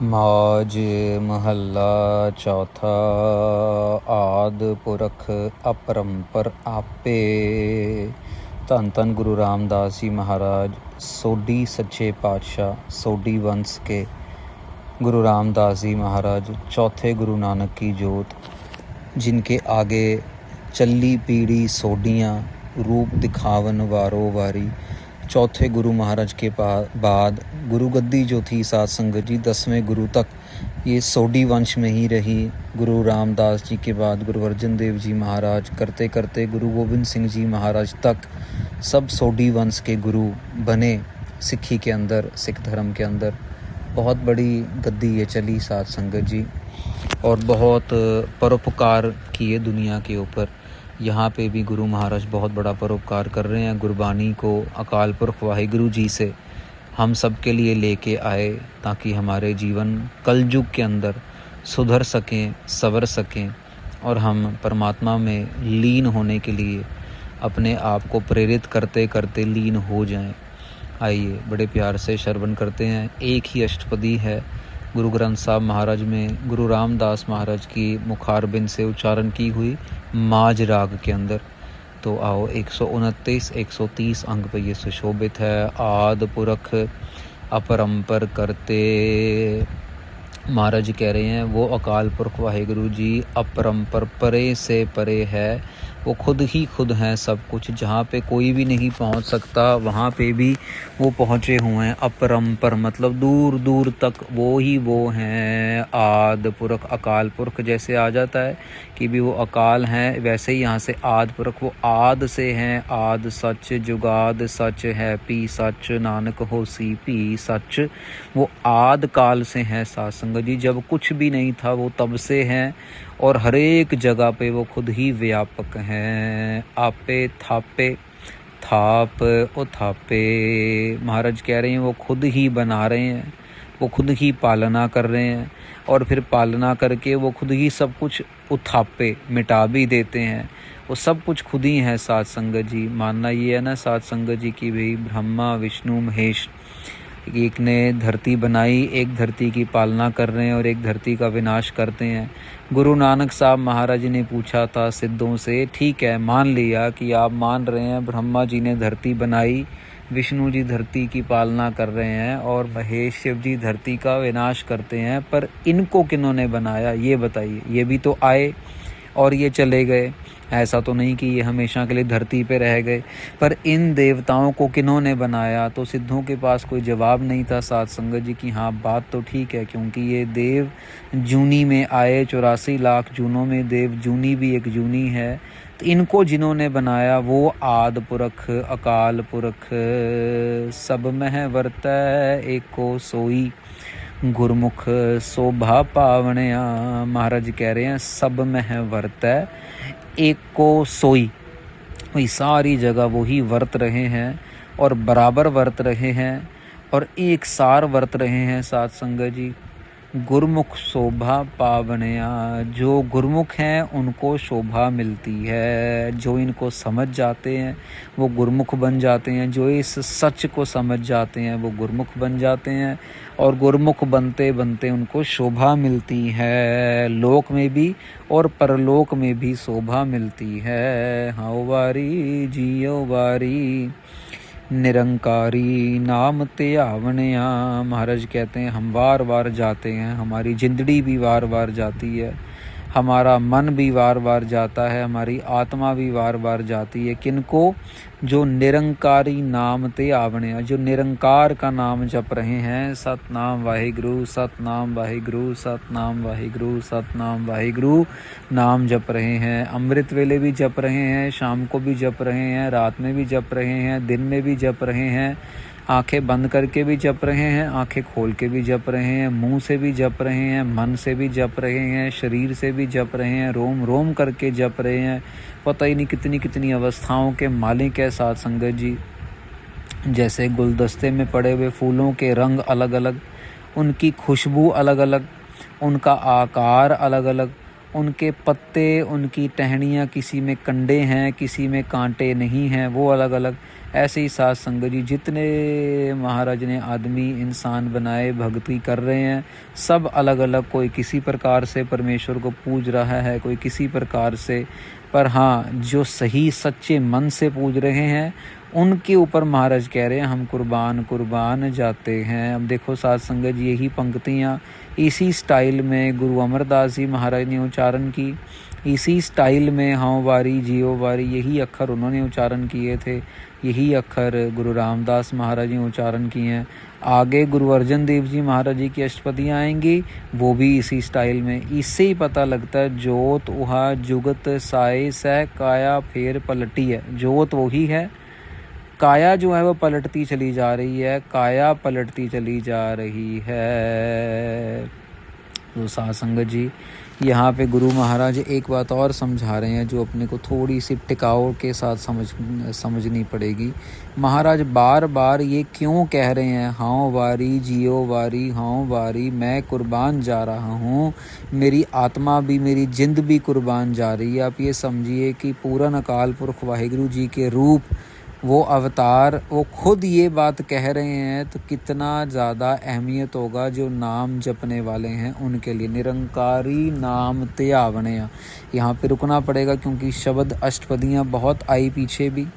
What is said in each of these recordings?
मौज महला चौथा। आद पुरख अपरंपर आपे। धन धन गुरु रामदास जी महाराज सोडी सच्चे पातशाह सोडी वंश के गुरु रामदास जी महाराज चौथे गुरु नानक की जोत, जिनके आगे चली पीढ़ी सोडियाँ रूप दिखावन वारो वारी। चौथे गुरु महाराज के बाद गुरु गद्दी जो थी सात संगत जी 10वें गुरु तक ये सोडी वंश में ही रही। गुरु रामदास जी के बाद गुरु अर्जन देव जी महाराज करते करते गुरु गोविंद सिंह जी महाराज तक सब सोडी वंश के गुरु बने। सिक्खी के अंदर, सिख धर्म के अंदर बहुत बड़ी गद्दी ये चली सात संगत जी, और बहुत परोपकार किए दुनिया के ऊपर। यहाँ पे भी गुरु महाराज बहुत बड़ा परोपकार कर रहे हैं। गुरबानी को अकाल पुरख वाहिगुरु जी से हम सब के लिए लेके आए, ताकि हमारे जीवन कलयुग के अंदर सुधर सकें, संवर सकें, और हम परमात्मा में लीन होने के लिए अपने आप को प्रेरित करते करते लीन हो जाएं। आइए बड़े प्यार से श्रवण करते हैं। एक ही अष्टपदी है गुरु ग्रंथ साहब महाराज में गुरु रामदास महाराज की मुखारबिंद से उच्चारण की हुई माज राग के अंदर। तो आओ 129 130 अंक पर ये सुशोभित है। आद पुरख अपरंपर करते। महाराज कह रहे हैं वो अकाल पुरख वाहिगुरु जी अपरंपर परे से परे है। वो खुद ही खुद हैं सब कुछ। जहाँ पे कोई भी नहीं पहुँच सकता वहाँ पे भी वो पहुँचे हुए हैं। अपरंपर मतलब दूर दूर तक वो ही वो हैं। आद पुरख अकाल पुरख जैसे आ जाता है कि भी वो अकाल हैं, वैसे ही यहाँ से आद पुरख वो आद से हैं। आद सच जुगाद सच है पी सच नानक होसी पी सच। वो आद काल से हैं सात संगत जी, जब कुछ भी नहीं था वो तब से हैं, और हर एक जगह पे वो खुद ही व्यापक हैं। आपे थापे थाप ओ थापे। महाराज कह रहे हैं वो खुद ही बना रहे हैं, वो खुद ही पालना कर रहे हैं, और फिर पालना करके वो खुद ही सब कुछ उथापे मिटा भी देते हैं। वो सब कुछ खुद ही है सात संगत जी। मानना ये है ना सात संगत जी की भाई ब्रह्मा विष्णु महेश, एक ने धरती बनाई, एक धरती की पालना कर रहे हैं और एक धरती का विनाश करते हैं। गुरु नानक साहब महाराज ने पूछा था सिद्धों से, ठीक है मान लिया कि आप मान रहे हैं ब्रह्मा जी ने धरती बनाई, विष्णु जी धरती की पालना कर रहे हैं, और महेश शिव जी धरती का विनाश करते हैं, पर इनको किन्होंने बनाया ये बताइए। ये भी तो आए और ये चले गए, ऐसा तो नहीं कि ये हमेशा के लिए धरती पे रह गए। पर इन देवताओं को किन्होंने बनाया? तो सिद्धों के पास कोई जवाब नहीं था सात संगत जी की। हाँ बात तो ठीक है, क्योंकि ये देव जूनी में आए, 84 लाख जूनों में देव जूनी भी एक जूनी है। तो इनको जिन्होंने बनाया वो आद पुरख अकाल पुरख सब मह वर्तै एको सोई गुरमुख शोभा पावणया। महाराज कह रहे हैं सब मह वर्तै एको सोई, वही सारी जगह वही वर्त रहे हैं और बराबर वर्त रहे हैं और एक सार वर्त रहे हैं सात संगत जी। गुरमुख शोभा पावनया, जो गुरमुख हैं उनको शोभा मिलती है। जो इनको समझ जाते हैं वो गुरमुख बन जाते हैं, जो इस सच को समझ जाते हैं वो गुरमुख बन जाते हैं, और गुरमुख बनते बनते उनको शोभा मिलती है, लोक में भी और परलोक में भी शोभा मिलती है। हाँ वारी जियो वारी निरंकारी नाम ते आवणया। महाराज कहते हैं हम वार वार जाते हैं, हमारी जिंदड़ी भी वार वार जाती है, हमारा मन भी वार वार जाता है, हमारी आत्मा भी वार वार जाती है। किनको? जो निरंकारी नाम ते आवणया, जो निरंकार का नाम जप रहे हैं। सतनाम वाहिगुरु सतनाम वाहिगुरु सतनाम वाहिगुरु सतनाम वाहिगुरु नाम जप रहे हैं। अमृत वेले भी जप रहे हैं, शाम को भी जप रहे हैं, रात में भी जप रहे हैं, दिन में भी जप रहे हैं, आंखें बंद करके भी जप रहे हैं, आंखें खोल के भी जप रहे हैं, मुंह से भी जप रहे हैं, मन से भी जप रहे हैं, शरीर से भी जप रहे हैं, रोम रोम करके जप रहे हैं। पता ही नहीं कितनी कितनी अवस्थाओं के मालिक है सात संगत जी। जैसे गुलदस्ते में पड़े हुए फूलों के रंग अलग अलग, उनकी खुशबू अलग अलग, उनका आकार अलग अलग, उनके पत्ते, उनकी टहनियाँ, किसी में कंडे हैं किसी में कांटे नहीं हैं, वो अलग अलग। ऐसे ही साथ संगत जी जितने महाराज ने आदमी इंसान बनाए भक्ति कर रहे हैं, सब अलग अलग, कोई किसी प्रकार से परमेश्वर को पूज रहा है, कोई किसी प्रकार से, पर हाँ जो सही सच्चे मन से पूज रहे हैं उनके ऊपर महाराज कह रहे हैं हम कुर्बान कुर्बान जाते हैं। अब देखो साथ संगत जी यही पंक्तियाँ इसी स्टाइल में गुरु अमरदास जी महाराज ने उच्चारण की, इसी स्टाइल में हाँ वारी जियो वारी यही अक्षर उन्होंने उच्चारण किए थे, यही अक्षर गुरु रामदास महाराज ने उच्चारण किए हैं। आगे गुरु अर्जन देव जी महाराज जी की अष्टपदियाँ आएंगी, वो भी इसी स्टाइल में। इससे ही पता लगता है जोत उहा जुगत साए सह काया फेर पलटी है। जोत वही है, काया जो है वो पलटती चली जा रही है, काया पलटती चली जा रही है। तो साथ संगत जी यहाँ पे गुरु महाराज एक बात और समझा रहे हैं जो अपने को थोड़ी सी टिकाव के साथ समझनी पड़ेगी। महाराज बार बार ये क्यों कह रहे हैं हाँ वारी जियो वारी, हाँ वारी मैं कुर्बान जा रहा हूँ, मेरी आत्मा भी मेरी जिंद भी कुर्बान जा रही है। आप ये समझिए कि पूरन अकाल पुरख वाहिगुरु जी के रूप वो अवतार वो खुद ये बात कह रहे हैं, तो कितना ज़्यादा अहमियत होगा जो नाम जपने वाले हैं उनके लिए। निरंकारी नाम त्यावने, यहाँ पे रुकना पड़ेगा क्योंकि शब्द अष्टपदियाँ बहुत आई पीछे भी,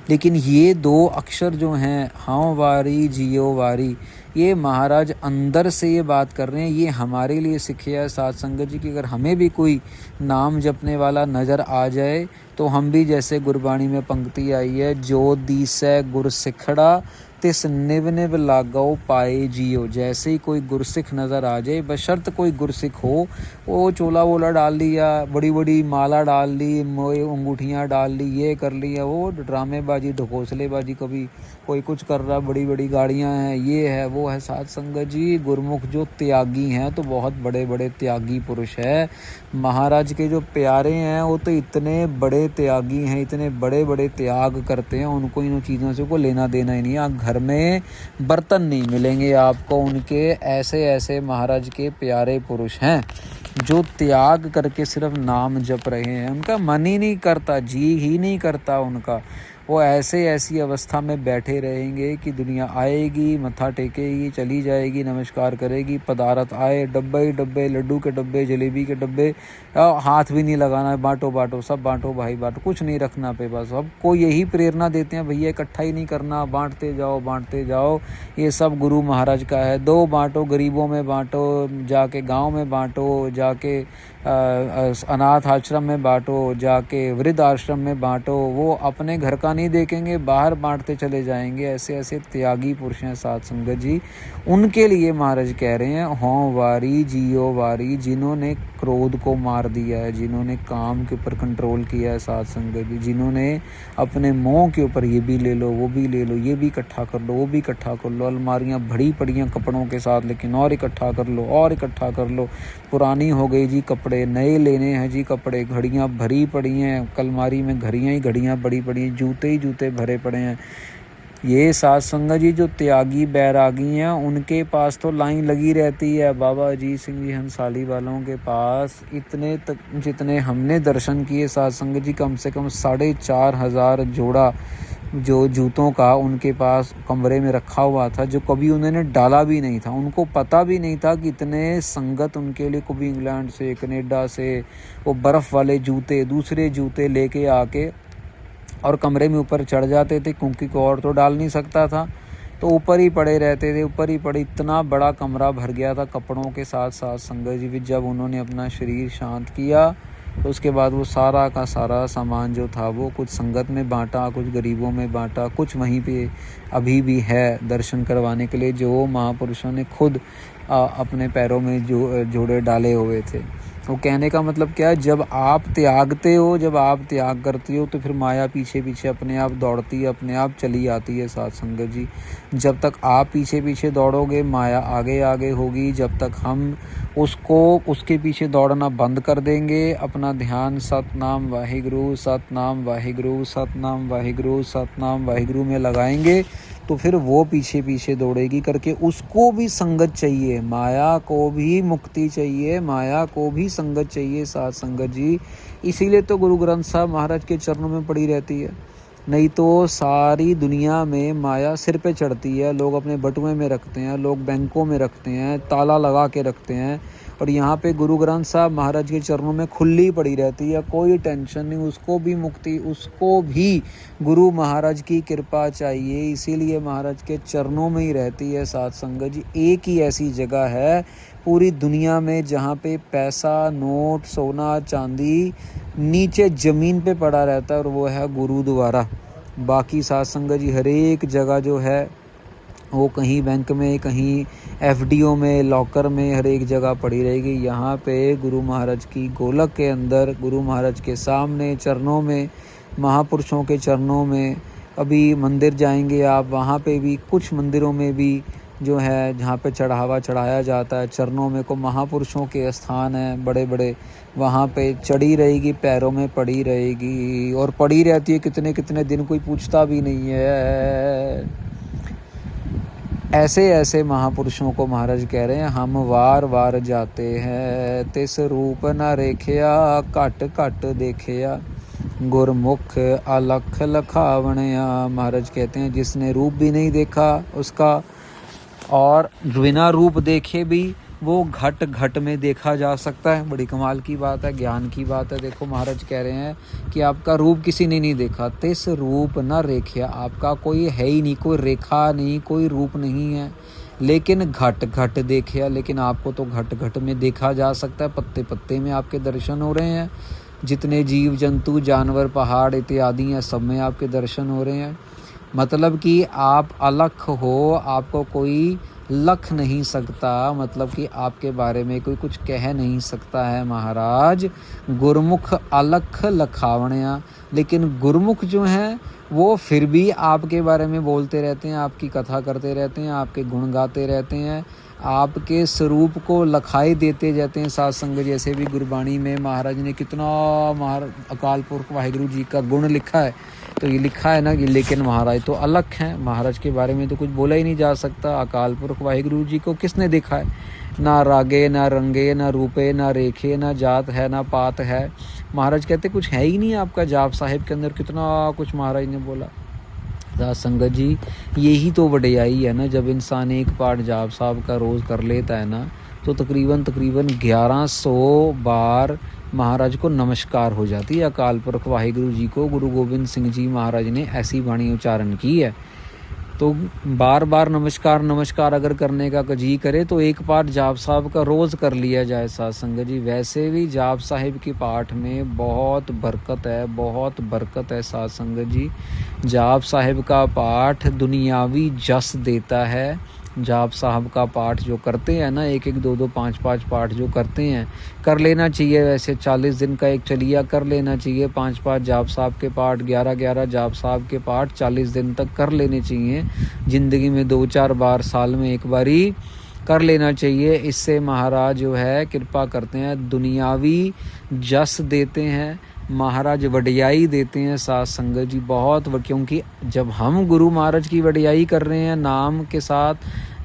लेकिन ये दो अक्षर जो हैं हाँ वारी जियो वारी, ये महाराज अंदर से ये बात कर रहे हैं, ये हमारे लिए सिखाया साथ संगत जी कि अगर हमें भी कोई नाम जपने वाला नज़र आ जाए तो हम भी, जैसे गुरबाणी में पंक्ति आई है, जो दीसै गुर सिखड़ा तिस निव निव लागो पाए जियो, जैसे ही कोई गुरसिख नज़र आ जाए, बशर्त कोई गुरसिख हो, वो चोला वोला डाल लिया, बड़ी बड़ी माला डाल ली, मोए अंगूठियाँ डाल ली, ये कर लिया, वो ड्रामेबाजी ढकोसलेबाजी, कभी कोई कुछ कर रहा, बड़ी बड़ी गाड़ियाँ हैं, ये है वो है। साथ संगत जी गुरमुख जो त्यागी हैं तो बहुत बड़े बड़े त्यागी पुरुष है। महाराज के जो प्यारे हैं वो तो इतने बड़े त्यागी हैं, इतने बड़े बड़े त्याग करते हैं, उनको इन चीज़ों से कोई लेना देना ही नहीं है। घर में बर्तन नहीं मिलेंगे आपको उनके, ऐसे ऐसे महाराज के प्यारे पुरुष हैं जो त्याग करके सिर्फ नाम जप रहे हैं। उनका मन ही नहीं करता, जी ही नहीं करता उनका, वो ऐसे ऐसी अवस्था में बैठे रहेंगे कि दुनिया आएगी, मत्था टेकेगी, चली जाएगी, नमस्कार करेगी, पदार्थ आए, डब्बे ही डब्बे, लड्डू के डब्बे, जलेबी के डब्बे, हाथ भी नहीं लगाना, बांटो बांटो, सब बांटो भाई बांटो, कुछ नहीं रखना पे बस। अब को यही प्रेरणा देते हैं, भैया इकट्ठा ही नहीं करना, बांटते जाओ बांटते जाओ, ये सब गुरु महाराज का है। दो बांटो, गरीबों में बांटो, जाके गाँव में बांटो, जाके अनाथ आश्रम में बांटो, जाके वृद्ध आश्रम में बांटो, वो अपने घर का नहीं देखेंगे, बाहर बांटते चले जाएंगे। ऐसे ऐसे त्यागी पुरुष हैं साथ संगत जी, उनके लिए महाराज कह रहे हैं हों वारी जियो वारी, जिन्होंने क्रोध को मार दिया है, जिन्होंने काम के ऊपर कंट्रोल किया है साथ संगत जी, जिन्होंने अपने मोह के ऊपर ये भी ले लो वो भी ले लो, ये भी इकट्ठा कर लो वो भी इकट्ठा कर लो, अलमारियाँ भरी पड़ी हैं कपड़ों के साथ, लेकिन और इकट्ठा कर लो और इकट्ठा कर लो, पुरानी हो गई जी कपड़े, नए लेने हैं जी कपड़े, घड़ियाँ भरी पड़ी हैं, अलमारी में घड़ियाँ ही घड़ियाँ बड़ी पड़ी हैं, जूते ही जूते भरे पड़े हैं। ये साथ संगत जी जो त्यागी बैरागी हैं उनके पास तो लाइन लगी रहती है। बाबा अजीत सिंह जी हंसाली वालों के पास इतने तक जितने हमने दर्शन किए साथ संगत जी, कम से कम 4,500 जोड़ा जो जूतों का उनके पास कमरे में रखा हुआ था, जो कभी उन्होंने डाला भी नहीं था। उनको पता भी नहीं था कि इतने संगत उनके लिए कभी इंग्लैंड से कनाडा से वो बर्फ़ वाले जूते दूसरे जूते लेके आके और कमरे में ऊपर चढ़ जाते थे, क्योंकि कोई और तो डाल नहीं सकता था, तो ऊपर ही पड़े रहते थे, ऊपर ही पड़े। इतना बड़ा कमरा भर गया था कपड़ों के साथ साथ संगत जी भी। जब उन्होंने अपना शरीर शांत किया तो उसके बाद वो सारा का सारा सामान जो था वो कुछ संगत में बांटा, कुछ गरीबों में बांटा, कुछ वहीं पे अभी भी है दर्शन करवाने के लिए, जो महापुरुषों ने खुद अपने पैरों में जो जोड़े डाले हुए थे। वो कहने का मतलब क्या है, जब आप त्यागते हो, जब आप त्याग करते हो तो फिर माया पीछे पीछे अपने आप दौड़ती है, अपने आप चली आती है साथ संगत जी। जब तक आप पीछे पीछे दौड़ोगे माया आगे आगे होगी। जब तक हम उसके पीछे दौड़ना बंद कर देंगे, अपना ध्यान सतनाम वाहिगुरु सतनाम वाहिगुरु सतनाम वाहिगुरु सतनाम वाहिगुरु में लगाएंगे, तो फिर वो पीछे पीछे दौड़ेगी करके। उसको भी संगत चाहिए, माया को भी मुक्ति चाहिए, माया को भी संगत चाहिए साथ संगत जी। इसीलिए तो गुरु ग्रंथ साहब महाराज के चरणों में पड़ी रहती है। नहीं तो सारी दुनिया में माया सिर पे चढ़ती है। लोग अपने बटुए में रखते हैं, लोग बैंकों में रखते हैं, ताला लगा के रखते हैं, और यहाँ पे गुरु ग्रंथ साहब महाराज के चरणों में खुली पड़ी रहती है, कोई टेंशन नहीं। उसको भी मुक्ति, उसको भी गुरु महाराज की कृपा चाहिए, इसीलिए महाराज के चरणों में ही रहती है। साध संगत जी, एक ही ऐसी जगह है पूरी दुनिया में जहाँ पे पैसा, नोट, सोना, चांदी नीचे ज़मीन पे पड़ा रहता है, और वो है गुरुद्वारा। बाकी साध संगत जी हर एक जगह जो है वो कहीं बैंक में, कहीं एफडीओ में, लॉकर में, हर एक जगह पड़ी रहेगी। यहाँ पे गुरु महाराज की गोलक के अंदर, गुरु महाराज के सामने चरणों में, महापुरुषों के चरणों में। कभी मंदिर जाएंगे आप, वहाँ पे भी कुछ मंदिरों में भी जो है जहाँ पे चढ़ावा चढ़ाया जाता है चरणों में, को महापुरुषों के स्थान हैं बड़े बड़े, वहाँ पे चढ़ी रहेगी, पैरों में पड़ी रहेगी, और पड़ी रहती है कितने कितने दिन, कोई पूछता भी नहीं है। ऐसे ऐसे महापुरुषों को महाराज कह रहे हैं, हम वार वार जाते हैं, तिस रूप न रेखिया, घट घट देखिया, गुरमुख अलख लखावणिया। महाराज कहते हैं जिसने रूप भी नहीं देखा उसका, और बिना रूप देखे भी वो घट घट में देखा जा सकता है। बड़ी कमाल की बात है, ज्ञान की बात है। देखो महाराज कह रहे हैं कि आपका रूप किसी ने नहीं देखा, तिस रूप न रेखिया, आपका कोई है ही नहीं, कोई रेखा नहीं, कोई रूप नहीं है, लेकिन घट घट देखिया, लेकिन आपको तो घट घट में देखा जा सकता है, पत्ते पत्ते में आपके दर्शन हो रहे हैं। जितने जीव जंतु, जानवर, पहाड़ इत्यादि हैं, सब में आपके दर्शन हो रहे हैं। मतलब कि आप अलख हो, आपको कोई लख नहीं सकता, मतलब कि आपके बारे में कोई कुछ कह नहीं सकता है महाराज। गुरमुख अलख लखावणिया, लेकिन गुरमुख जो हैं वो फिर भी आपके बारे में बोलते रहते हैं, आपकी कथा करते रहते हैं, आपके गुण गाते रहते हैं, आपके स्वरूप को लखाई देते जाते हैं। साध संगत जैसे भी गुरबाणी में महाराज ने कितना अकाल पुरख वाहिगुरु जी का गुण लिखा है, तो ये लिखा है ना कि लेकिन महाराज तो अलग हैं, महाराज के बारे में तो कुछ बोला ही नहीं जा सकता। अकाल पुरख वाहिगुरु जी को किसने देखा है? ना रागे, ना रंगे, ना रूपे, ना रेखे, ना जात है, ना पात है। महाराज कहते कुछ है ही नहीं आपका जाप साहिब के अंदर, कितना कुछ महाराज ने बोला। साध संगत जी, यही तो वडियाई है ना, जब इंसान एक पाठ जाप साहब का रोज़ कर लेता है ना, तो तकरीबन 1100 बार महाराज को नमस्कार हो जाती है। अकाल पुरख वाहिगुरु जी को गुरु गोबिंद सिंह जी महाराज ने ऐसी वाणी उच्चारण की है। तो बार बार नमस्कार नमस्कार अगर करने का जी करे तो एक पाठ जाप साहब का रोज़ कर लिया जाए। साध संगत जी, वैसे भी जाप साहिब के पाठ में बहुत बरकत है, बहुत बरकत है। साध संगत जी, जाप साहिब का पाठ दुनियावी जस देता है। जाप साहब का पाठ जो करते हैं ना, 1-1, 2-2, 5-5 पाठ जो करते हैं, कर लेना चाहिए। वैसे 40 दिन का एक चलिया कर लेना चाहिए। 5-5 जाप साहब के पाठ, 11-11 जाप साहब के पाठ 40 दिन तक कर लेने चाहिए। ज़िंदगी में 2-4 बार, साल में एक बारी कर लेना चाहिए। इससे महाराज जो है कृपा करते हैं, दुनियावी जस देते हैं, महाराज वडियाई देते हैं। साध संगत जी बहुत, क्योंकि जब हम गुरु महाराज की वडियाई कर रहे हैं नाम के साथ,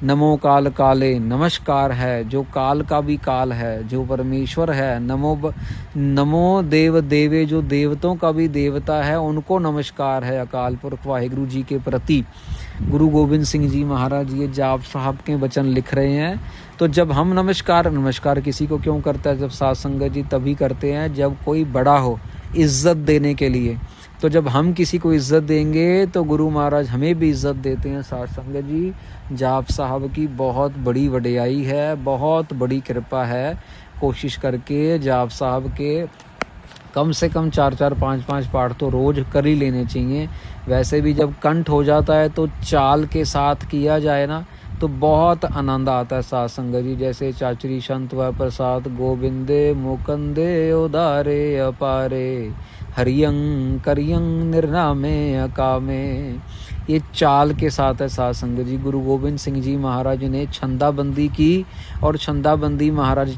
नमो काल काले, नमस्कार है जो काल का भी काल है, जो परमेश्वर है, नमो देव देवे, जो देवतों का भी देवता है, उनको नमस्कार है अकाल पुरख वाहिगुरु जी के प्रति। गुरु गोबिंद सिंह जी महाराज ये जाप साहब के वचन लिख रहे हैं। तो जब हम नमस्कार किसी को क्यों करता है? जब साध संगत जी तभी करते हैं जब कोई बड़ा हो, इज्जत देने के लिए। तो जब हम किसी को इज्जत देंगे तो गुरु महाराज हमें भी इज्जत देते हैं। साध संगत जी, जाप साहब की बहुत बड़ी वडियाई है, बहुत बड़ी कृपा है। कोशिश करके जाप साहब के कम से कम 4-4, 5-5 पाठ तो रोज़ कर ही लेने चाहिए। वैसे भी जब कंठ हो जाता है तो चाल के साथ किया जाए ना तो बहुत आनंद आता है। साध संगत जी, जैसे चाचरी संत व प्रसाद गोविंदे मुकंदे उदारे अपारे, हरियं करियं निर्नामे अकामे, ये चाल के साथ है। साध संगत जी, गुरु गोबिंद सिंह जी महाराज ने छंदाबंदी की, और छंदाबंदी महाराज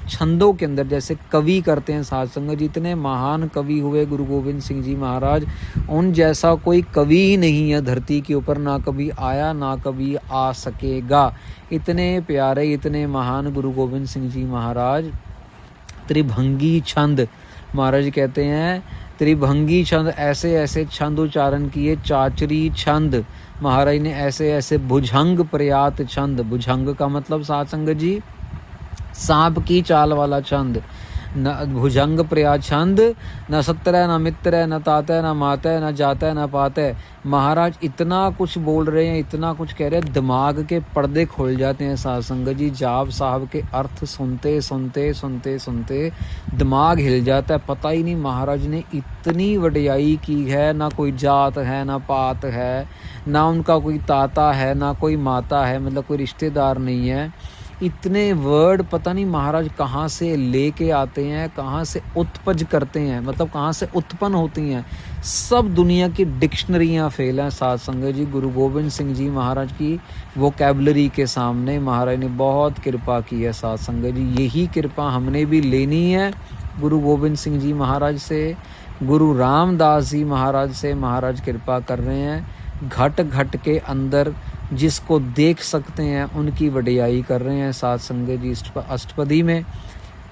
छंदों के अंदर जैसे कवि करते हैं। साध संगत जी, इतने महान कवि हुए गुरु गोबिंद सिंह जी महाराज, उन जैसा कोई कवि ही नहीं है धरती के ऊपर, ना कभी आया ना कभी आ सकेगा। इतने प्यारे, इतने महान गुरु गोबिंद सिंह जी महाराज। त्रिभंगी छंद महाराज कहते हैं त्रिभंगी छंद ऐसे ऐसे छंद उच्चारण किए, चाचरी छंद महाराज ने ऐसे ऐसे, भुजंग प्रयात छंद, भुजंग का मतलब साध संगत जी सांप की चाल वाला छंद, न भुजंग प्रयात छंद, न सत्र न मित्र न ताते न माते न जाते न पाते। महाराज इतना कुछ बोल रहे हैं, इतना कुछ कह रहे हैं, दिमाग के पर्दे खुल जाते हैं साध संगत जी। जाप साहब के अर्थ सुनते सुनते सुनते सुनते दिमाग हिल जाता है, पता ही नहीं महाराज ने इतनी वडियाई की है। ना कोई जात है, ना पात है, ना उनका कोई ताता है, ना कोई माता है, मतलब कोई रिश्तेदार नहीं है। इतने वर्ड पता नहीं महाराज कहाँ से लेके आते हैं, कहाँ से उत्पज करते हैं, मतलब कहाँ से उत्पन्न होती हैं। सब दुनिया की डिक्शनरियाँ फेल हैं साध संगत जी। गुरु गोबिंद सिंह जी महाराज की वोकैबलरी के सामने महाराज ने बहुत कृपा की है साध संगत जी। यही कृपा हमने भी लेनी है गुरु गोबिंद सिंह जी महाराज से, गुरु रामदास जी महाराज से। महाराज कृपा कर रहे हैं, घट घट के अंदर जिसको देख सकते हैं उनकी वडियाई कर रहे हैं साध संगत जी अष्टपदी में।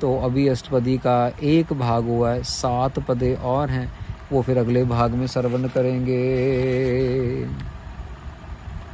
तो अभी अष्टपदी का एक भाग हुआ है, 7 पदे और हैं, वो फिर अगले भाग में श्रवण करेंगे।